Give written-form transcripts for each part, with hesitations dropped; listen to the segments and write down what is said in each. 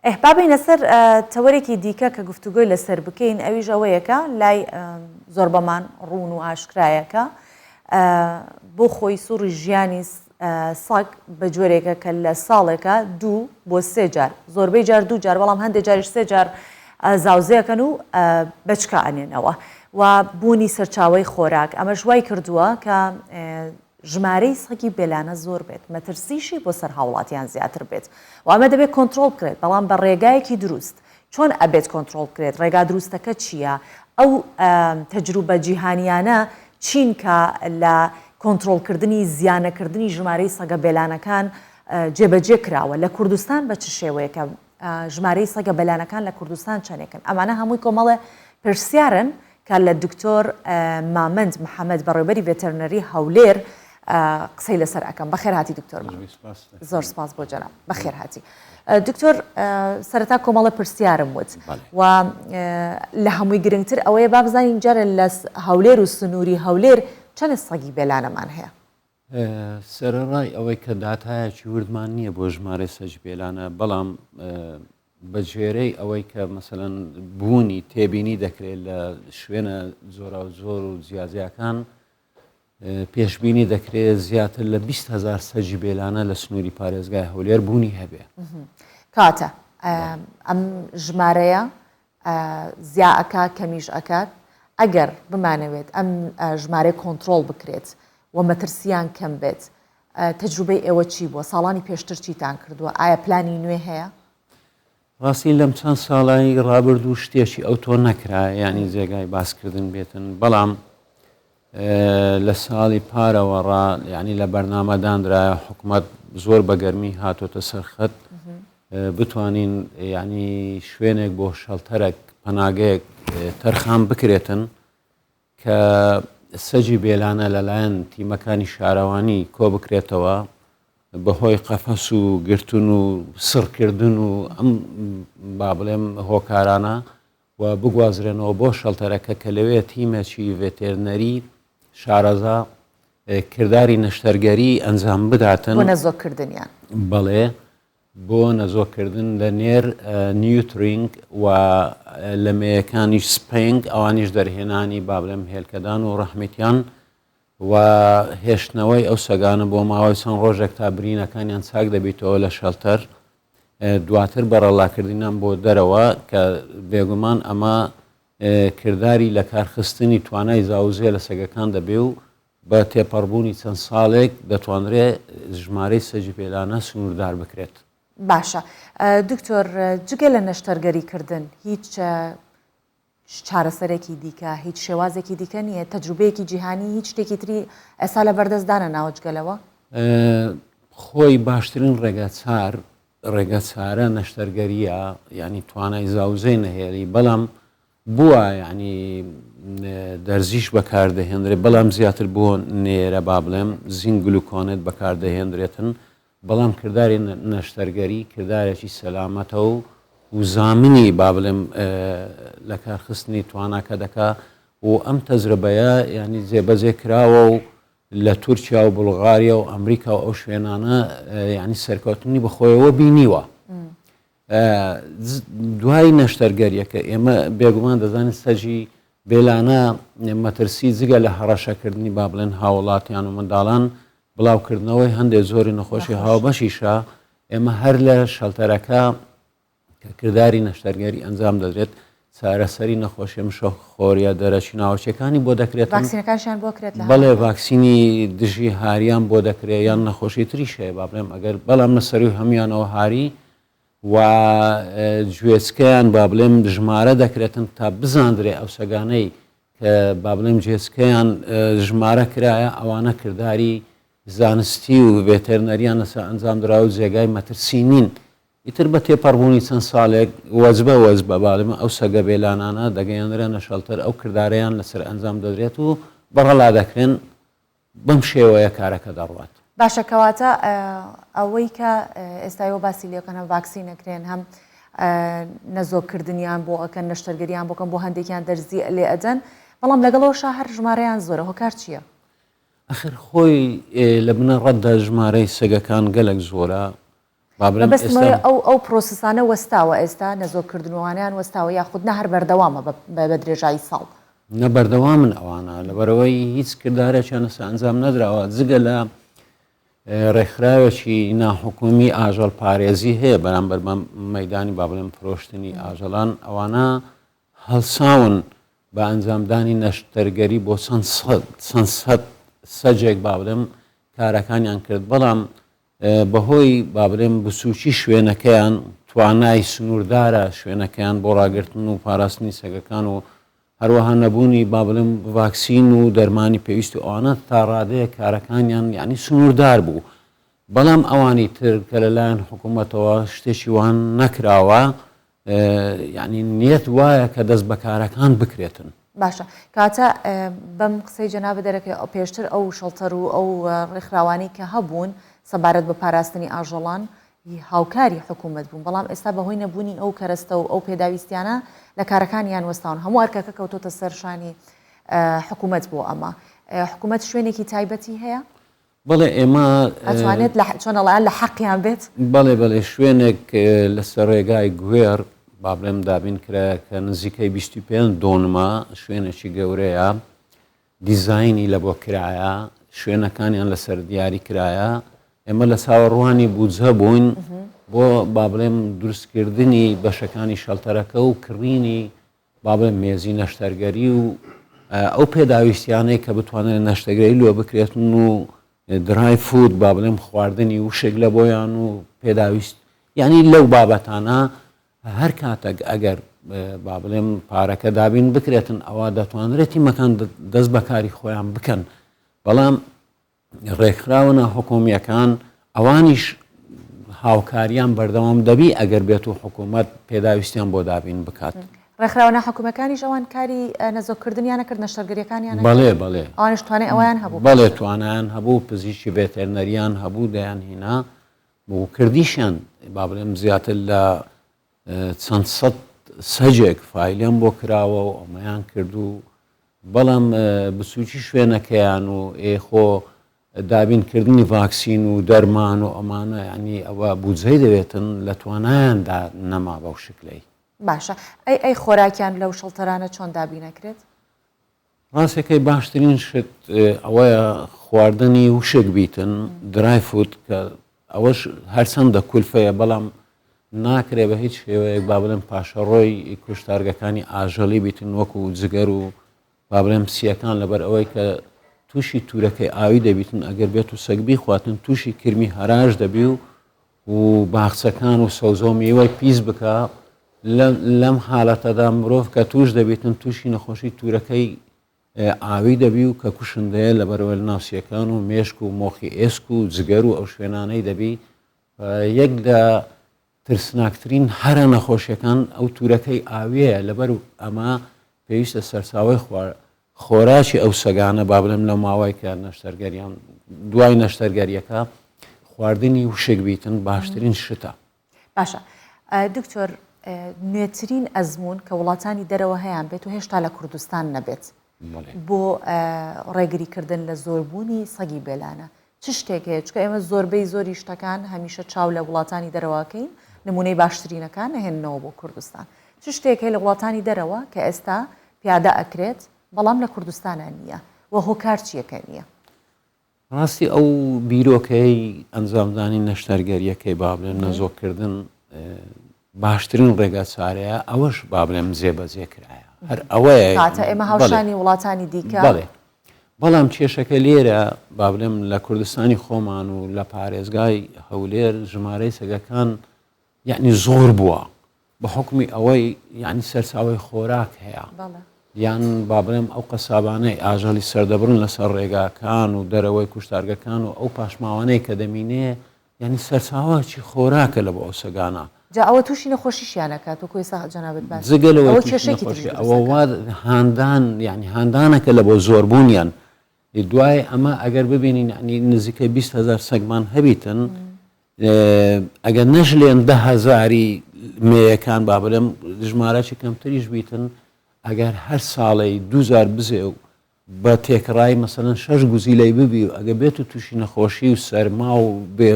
بابین لەسەر تەوەرێکی دیکە کە گفتوگۆی لەسەر بکەین ئەویش ئەوەیەکە لای زۆر بەمان ڕوون و ئاشکرایەکە بۆ خۆی سوڕی ژیانی سەگ بە جۆرێکە کە لە ساڵێکە 2 بۆ 3 جار زۆربەی جار 2 جار بەڵام هەندێک جاریش 3 جار زاوزەیەکەن و بەچکە ئەنێنەوە و بوونی سەرچاوی خۆراک ئەمەش وای کردووە کە ژمارەی سەگی بێلانە زۆر بێت مەترسیشی بۆ سەر هاوڵاتیان زیاتر بێت و ئەمە دەبێت کۆنتترۆل بکرێت بەڵام بە ڕێگایەکی دروست چۆن ئەبێت کۆنتترۆل بکرێت ڕێگا دروستەکە چییە ئەو تەجروبە جیهانیانە چین کە لە کۆنتترۆلکردنی زیانەکردنی ژمارەی سەگە بێلانەکان جێبەجێ کراوە لە کوردستان بە چ شێوەیەکە ژمارەی سەگە بەلانەکان لە کوردستان چەندێکن ئەمانە هەمووی کۆمەڵێ پرسیارن کە لە دکتۆر مامەند محەممەد بەڕێوەبەری ڤێتەرنەری هەولێر قسەی لەسەر ئەەکەم بەخێر هاتی دکتۆر زۆر سپاس بۆ جەناب بەخێر هاتی دکتۆر سەرەتا کۆمەڵە پرسیارم وت و لە هەمووی گرنگتر ئەوەیە با بزانین جارە لە هەولێر و سنووری هەولێر چەند سەگی بێلانەمان هەیە سەرڕای ئەوەی کە داتایەکی وردمان نییە بۆ ژمارە سەج بێلانە بەڵام بەجێرەی ئەوەی کە مەسەلەن بوونی تێبینی دەکرێت لە شوێنە زۆرا و زۆر و جیازیەکان پێشببینی دەکرێت زیاتر لە 20,000 سەجی بێلانە لە سنووری پارێزگای هەولێر بوونی هەبێ کاتە ئەم ژمارەیە زیاکە کەمیش ئەکات ئەگەر بمانەوێت ئەم ژمارە کۆنتترۆل بکرێت و مەترسیان کەم بێت تەجروبەی ئێوە چی بووە ساڵانی پێشتر چیتان کردووە ئایا پلانی نوێ هەیە؟ ڕاستی لەم چەند ساڵی ڕابردوو شتێکی ئەو تۆ نەکرا ینی جێگای باسکردن بێتن بەڵام لە ساڵی پارەوەڕا ینی لە بەرنامەدانرایە حکوومەت زۆر بەگەرمی هاتۆتە سەرخەت بتوانین ینی شوێنێک بۆ شەڵتەرێک پەناگەیەک تەرخان بکرێتن کە سەجی بێلانە لەلایەن تیمەکانی شارەوانی کۆ بکرێتەوە بەهۆی قەفەس و گرتن و سڕکردن و ئەم با بڵێم هۆکارانە و بگوازرێنەوە بۆ شەڵتەرەکە کە لەوێ تیمێکی ڤێتێرنەری شارەزا کردداری نەشتەرگەری ئەنجام بداتن بۆ نەزۆکردنیان بەڵێ بۆ نەزۆکردن لە نێر نیوترینگ و لە مەیەکانیش سپنگ ئەوانیش دەرهێنانی با بڵێم هێلکەدان و ڕەحمەتیان و هێشتنەوەی ئەو سەگانە بۆ ماوەی چەند ڕۆژێک تا برینەکانیان چاک دەبیتەوە لە شەڵتەر دواتر بەڕەڵاکردینان بۆ دەرەوە کە بێگومان ئەمە کردداری لە کارخستنی توانای زاوزێ لە سەگەکان دەبێ و بە تێپەڕبوونی چەند ساڵێک دەتوانرێت ژمارەی سەجی پێلانە سنووردار بکرێت. باشە دکتۆر جگە لە نەشتەرگەریکردن هیچ چارەسەرێکی دیکە هیچ شێوازێکی دیکە نییە تەجروبەیەکی جیهانی هیچ شتێکی تری ئێستا لە بەردەستدانە ناوجگەلەوە خۆی باشترین ڕێگە چارە نەشتەرگەریە ینی توانای زاوزەی نەهێڵی بەڵام بووە ینی دەرزیش بەکاردەهێنرێت بەڵام زیاتر بۆ نێرە با بڵێم زینگلوکۆنێت بەکاردەهێنرێتن بەڵام کردداری نەشتەرگەری کردارێکی سەلامەتە و زامنی با بڵێم لە کارخستنی تواناکە دەکا و ئەم تەجربەیە ینی جێبەجێ کراوە و لە تورکیا و بولغاریا و ئەمریکا و ئەو شوێنانە ینی سەرکەوتنی بەخۆیەوە بینیوە دوای نەشتەرگەریەکە ئێمە بێگومان دەزانین سەجی بێلانە مەترسی جگە لە هەڕەشەکردنی با بڵێن هاوڵاتیان و منداڵان بڵاوکردنەوەی هەندێک زۆری نەخۆشی هاوبەشیشە ئێمە هەر لە شەڵتەرەکە کە کردداری نەشتەرگەری ئەنجام دەدرێت چارەسەری نەخۆشی مشۆخۆریە دەرەچی ناوچەکانی بۆ دەکرێت بەڵێ ڤاکسینی دژی هاریان بۆ دەکرێت یان نەخۆشی تریش هەیە با بڵێم ئەگەر بەڵام لەسەری هەمویانەوە هاری و گوێچکەیان با بڵێم ژمارە دەکرێتن تا بزاندرێ ئەو سەگانەی کە با بڵێم جێچکەیان ژمارە کرایە ئەوانە کردداری زانستی و ڤێتەرنەریان لەسەر ئەنجام درا و جێگای مەترسی نین ئیتر بە تێپەڕبوونی چەند ساڵێک وەزبە باڵمە ئەو سەگە بێلانانە دەگەیاندرێ نەشەڵتەر ئەو کردداریان لەسەر ئەنجام دەدرێت و بەڕەڵا دەکرێن بەم شێوەیە کارەکە دەڕوات. باشەکەواتە ئەوەی کە ئێستای باسی لەکەنە ڤاکسین نەکرێن هەم نەزۆکردنیان بۆ ئەکەن نەشتەرگەریان بۆکەن بۆ هەندێکیان دەرزی لێ ئەدەن بەڵام لەگەڵەوەشە هەر ژمارەیان زۆرە هۆکار چییە؟ ئەخر خۆی لە بنە ڕەتدا ژمارەی سەگەکان گەلک زۆرە بەبستمەوەی ئەو پرۆسسانە وەستاوە ئێستا نەزۆرکردنەوانیان وەستاوە یاخود نە هەر بەردەوامە بە درێژایی ساڵ نە بەردەوامن ئەوانە لەبەرەوەی هیچ کردارێکیان لەسەر ئەنجام نەدراوە جگە لە ڕێکخراوێکی ناحکومی ئاژەڵ پارێزی هەیە بەرامبەر بە مەیدانی با بڵێم فرۆشتنی ئاژەڵان ئەوانە هەڵساون بە ئەنجامدانی نەشتەرگەری بۆ چەند سەجێک با بڵێم کارەکانیان کرد بەڵام بەهۆی با بڵێم بچووکی شوێنەکەیان توانای سنووردارە شوێنەکەیان بۆ ڕاگرتن و پاراستنی سەگەکان و هەروەها نەبوونی با بڵێم ڤاکسین و دەرمانی پێویست و ئەوانە تا ڕادەیە کارەکانیان یعنی سنووردار بوو بەڵام ئەوانی تر کە لەلایەن حکوومەتەوە شتێکی وان نەکراوە یعنی نیەت وایە کە دەست بە کارەکان بکرێتن باشە کاتە بەم قسەی جەنابە دەرەکەی ئەو پێشتر ئەو شەڵتەر و ئەو ڕێکخراوانی کە هەبوون سەبارەت بە پاراستنی ئاژەڵان هاوکاری حکوومەت بوون بەڵام ئێستا بەهۆی نەبوونی ئەو کەرەستە و ئەو پێداویستیانە لە کارەکانیان وەستاون هەموو ئەرکەکە کەوتۆتە سەرشانی حکوومەت بۆ ئەمە حکوومەت شوێنێکی تایبەتی هەیە بەڵێ ئێمە ئەتوانێت چۆنەڵیان لە حەقیان بێت بەڵێ شوێنێک لەسەر ڕێگای گوێر با بڵێم دابین کرا کە نزیکەی 25 دۆنما شوێنێکی گەورەیە دیزایانی لە بۆ کرایە شوێنەکانیان لەسەر دیاری کرایە ئێمە لە چاوەڕوانی بودجە بووین بۆ با بڵێم دروستکردنی بەشەکانی شەڵتەرەکە و کڕینی با بڵێم مێزی نەشتەرگەری و ئەو پێداویستیانەی کە بتوانێت نەشتەگەری لێ بکرێتن و درای فود با بڵێم خواردنی وشێک لە بۆیان و پێداویست یعنی لەو بابەتانە هەر کاتێک ئەگەر با بڵێم پارەکە دابین بکرێتن ئەوە دەتوانرێتی مەکان دەست بەکاری خۆیان بکەن بەڵام ڕێکخراونە حکومیەکان ئەوانیش هاوکاریان بەردەوام دەبی ئەگەر بێت و حکوومەت پێداویستیان بۆ دابین بکات ڕێکخراونە حکوومەکانیش ئەوان کاری نەزۆکردنیانە کرد نەشتەرگەریەکانیان بەڵێ ئەوانش توانێ ئەویان هەبوو بەڵێ توانیان هەبوو پزیشکی ڤێتێرنەریان هەبوو دەیان هێنا بۆ کردیشیان با بڵێم زیاتر لە چەند سەد سەجێک فایلیان بۆ کراوە و ئەمەیان کرد و بەڵام بچووکی شوێنەکەیان و ئێخۆ دابینکردنی ڤاکسین و دەرمان و ئەمانە ینی ئەوە بودجەی دەوێتن لە توانایاندا نەما بەو شکلەی باشە ئەی خۆراکیان لەو شەڵتەرانە چۆن دابینەکرێت ڕاستەکەی باشترین شت ئەوەیە خواردنی وشک بیتن درای فود کە ئەوەش هەرچەندە کولفەیە بەڵام ناکرێ بە هیچ شێوەیەک با بڵێم پاشەڕۆی کوشتارگەکانی ئاژەڵی بیتن وەکو جگەر و با بڵێم سیەکان لەبەر ئەوەی کە تووشی تورەکەی ئاوی دەبیتن ئەگەر بێت و سەگبی خواتن تووشی کرمی هەراش دەبی و باخچەکان و سەوزۆمیوەی پیس بکە لەم حالەتەدا مرۆڤ کە توش دەبێتن تووشی نەخۆشی تورەکەی ئاوی دەبی و کە کوشندەیە لەبەرەوە لە ناوسیەکان و مێشک و مۆخی ئێسک و جگەر و ئەو شوێنانەی دەبی یەک لە ترسناکترین هەرە نەخۆشیەکان ئەو تورەکەی ئاویەیە لەبەر و ئەمە پێویستە سەرچاوی خۆراکی ئەو سەگانە با بڵێم لە ماوەی کە نەشتەرگەریان دوای نەشتەرگەریەکە خواردنی وشک بیتن باشترین شتە باشە دکتۆر نوێترین ئەزمون کە وڵاتانی دەرەوە هەیەیان بێت و هێشتا لە کوردستان نەبێت بۆ ڕێگریکردن لە زۆربوونی سەگی بێلانە چ شتێک هەیە چکە ئێمە زۆربەی زۆری شتەکان هەمیشە چاو لە وڵاتانی دەرەوەکەین نمونەی باشترینەکان نەهێننەوە بۆ کوردستان چ شتێک هەیە لە وڵاتانی دەرەوە کە ئێستا پیادە ئەکرێت بەڵام لە کوردستانە نییە و هۆکار چیەکە نییە ڕاستی ئەو بیرۆکەی ئەنجامدانی نەشتەرگەریەکەی با بڵێن نەزۆکردن باشترین ڕێگە چارەیە ئەوەش با بڵێم جێبەجێ کرایە هەر ئەوەیە کاتە ئێمە هاوشانی وڵاتانی دیکە بەڵام کێشەکە لێرە با بڵێم لە کوردستانی خۆمان و لە پارێزگای هەولێر ژمارەی سەگەکان یعنی زۆر بووە بە حکمی ئەوەی یعنی سەرچاوی خۆراک هەیە یان با بڵێم ئەو قەسابانەی ئاژەڵی سەردەبرن لەسەر ڕێگاکان و دەرەوەی کوشتارگەکان و ئەو پاشماوانەی کە دەمینێ یعنی سەرچاوەکی خۆراکە لە بۆ ئەو سەگانە جا ئەوە تووشی نەخۆشیشیانەکات و کوی جەنابەت باس جگەلەوە ئەوە هاندان یعنی هاندانەکە لە بۆ زۆربوونیان دوای ئەمە ئەگەر ببینین ینی نزیکەی 20,000 سەگمان هەبیتن ئەگەر نەژلێن 10,000 مێیەکان با بڵێم ژمارەی کەمتریش بیتن ئەگەر هەر ساڵی 2000 بزێ و بە تێکڕای مەسەلەن 6 گوزیلەی ببی و ئەگە بێت و تووشی نەخۆشی و سەرما و بێ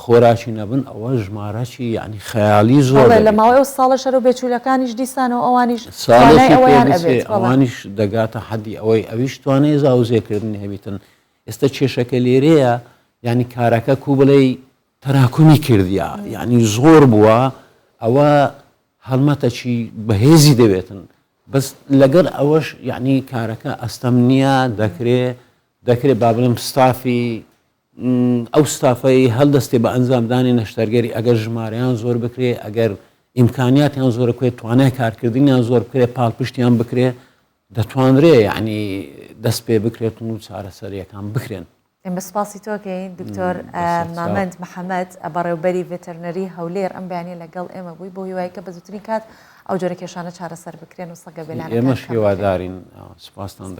خۆراکی نەبن ئەوە ژمارەی یعنی خەیالی زۆر لە ماوەی ئەو ساڵە شەر و بێچوولەکانیش دیسانەوە ئەوانیش ئەوانیش دەگاتە حەدی ئەوەی ئەویش توانێت زاوزێکردنی هەبیتن ئێستا کێشەکە لێرەیە ینی کارەکە کو بڵێ تەراکمی کردیا یعنی زۆر بووە ئەوە هەڵمەتەکی بەهێزی دەبێتن بەس لەگەر ئەوەش یعنی کارەکە ئەستەم نییە دەکرێت با بڵم ستافی ئەو ستافەی هەڵدەستێ بە ئەنجامدانی نەشتەرگەری ئەگەر ژمارەیان زۆر بکرێ ئەگەر ئیمکانیاتیان زۆر بکرێت توانای کارکردنیان زۆر بکرێت پاڵپشتیان بکرێ دەتوانرێ یعنی دەست پێ بکرێتن و چارەسەریەکان بکرێن. ئێمە سپاسی تۆکەین دکتۆر مامەند محەممەد بەڕێوبەری ڤێتەرنەری هەولێر ئەم بەیانی لەگەڵ ئێمە بووی بۆ هیوای کە بە زووترین کات ئەو جۆرە کێشانە چارەسەر بکرێن و سەگە بێلان ئێمەش هێوادارین سپاسان.